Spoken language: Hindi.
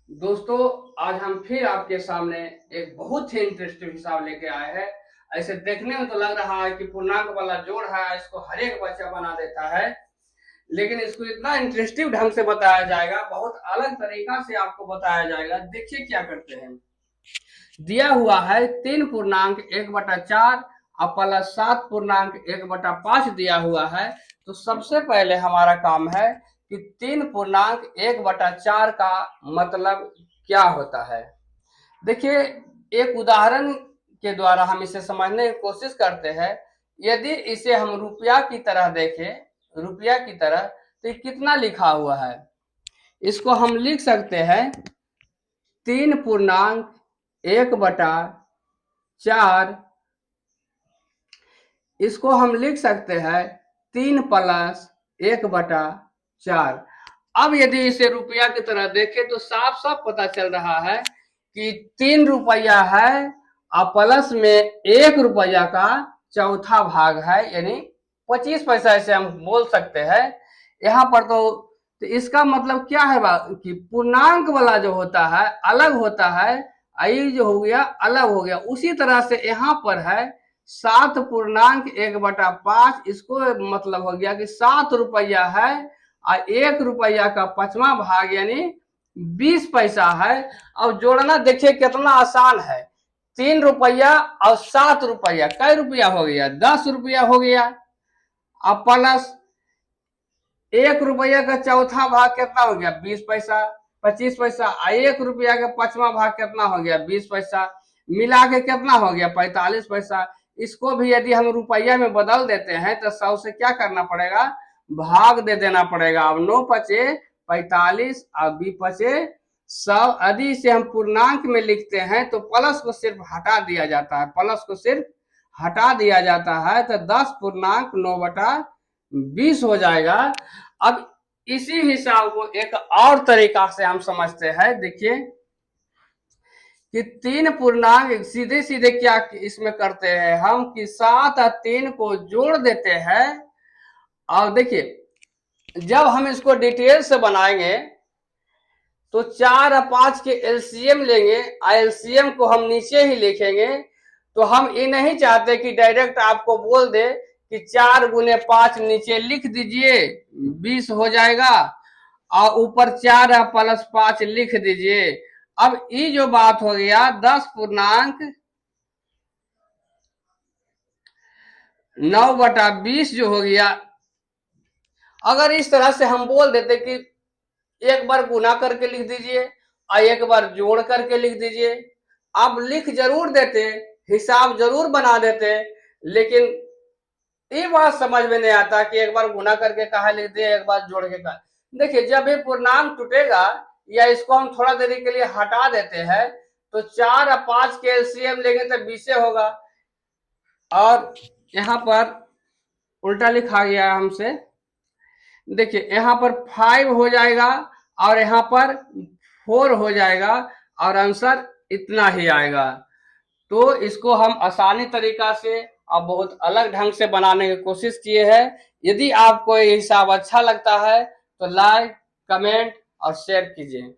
दोस्तों, आज हम फिर आपके सामने एक बहुत ही इंटरेस्टिंग हिसाब लेके आए हैं। ऐसे देखने में तो लग रहा है कि पूर्णांक वाला जोड़ है, इसको हर एक बच्चा बना देता है, लेकिन इसको इतना इंटरेस्टिंग ढंग से बताया जाएगा, बहुत अलग तरीका से आपको बताया जाएगा। देखिए क्या करते हैं। दिया हुआ है 3 पूर्णांक 1/4 और प्लस 7 पूर्णांक 1/5 दिया हुआ है। तो सबसे पहले हमारा काम है कि 3 पूर्णांक 1/4 का मतलब क्या होता है। देखिए, एक उदाहरण के द्वारा हम इसे समझने की कोशिश करते हैं। यदि इसे हम रुपया की तरह देखें, रुपया की तरह, तो कितना लिखा हुआ है। इसको हम लिख सकते हैं 3 पूर्णांक 1/4। इसको हम लिख सकते हैं 3 + 1/4। अब यदि इसे रुपया की तरह देखें तो साफ साफ पता चल रहा है कि 3 रुपया है और प्लस में 1 रुपया का चौथा भाग है, यानी 25 पैसा इसे हम बोल सकते हैं। यहाँ पर तो इसका मतलब क्या है कि पूर्णांक वाला जो होता है अलग होता है, आई जो हो गया अलग हो गया। उसी तरह से यहाँ पर है 7 पूर्णांक 1/5। इसको मतलब हो गया कि 7 रुपया है और 1 रुपया का 5वां भाग यानी 20 पैसा है। अब जोड़ना देखिए कितना आसान है। 3 रुपया और 7 रुपया कई रुपया हो गया, 10 रुपया हो गया। अब प्लस 1 रुपया का चौथा भाग कितना हो गया, 20 पैसा, 25 पैसा। 1 रुपया का 5वां भाग कितना हो गया, 20 पैसा। मिला के कितना हो गया, 45 पैसा। इसको भी यदि हम रुपया में बदल देते हैं तो 100 से क्या करना पड़ेगा, भाग दे देना पड़ेगा। अब 9 पचे 45 और 20 पचे 100। यदि इसे हम पूर्णांक में लिखते हैं तो प्लस को सिर्फ हटा दिया जाता है, प्लस को सिर्फ हटा दिया जाता है तो 10 पूर्णांक 9/20 हो जाएगा। अब इसी हिसाब को एक और तरीका से हम समझते हैं। देखिए कि 3 पूर्णांक सीधे सीधे क्या इसमें करते हैं हम कि 7 और 3 को जोड़ देते हैं। और देखिए जब हम इसको डिटेल से बनाएंगे तो 4 और 5 के एलसीएम लेंगे और एलसीएम को हम नीचे ही लिखेंगे। तो हम ये नहीं चाहते कि डायरेक्ट आपको बोल दे कि 4 × 5 नीचे लिख दीजिए 20 हो जाएगा और ऊपर 4 और प्लस 5 लिख दीजिए। अब ये जो बात हो गया 10 पूर्णांक 9/20 जो हो गया। अगर इस तरह से हम बोल देते कि एक बार गुना करके लिख दीजिए और एक बार जोड़ करके लिख दीजिए, आप लिख जरूर देते, हिसाब जरूर बना देते, लेकिन ये बात समझ में नहीं आता कि एक बार गुना करके कहा लिख दिया, एक बार जोड़ के कहा। देखिए जब ये पूर्णांक टूटेगा या इसको हम थोड़ा देरी के लिए हटा देते हैं तो 4 और 5 के एलसीएम लेंगे तो 20 होगा। और यहाँ पर उल्टा लिखा गया हमसे। देखिए यहाँ पर 5 हो जाएगा और यहाँ पर 4 हो जाएगा और आंसर इतना ही आएगा। तो इसको हम आसानी तरीका से और बहुत अलग ढंग से बनाने की कोशिश किए हैं। यदि आपको ये हिसाब अच्छा लगता है तो लाइक, कमेंट और शेयर कीजिए।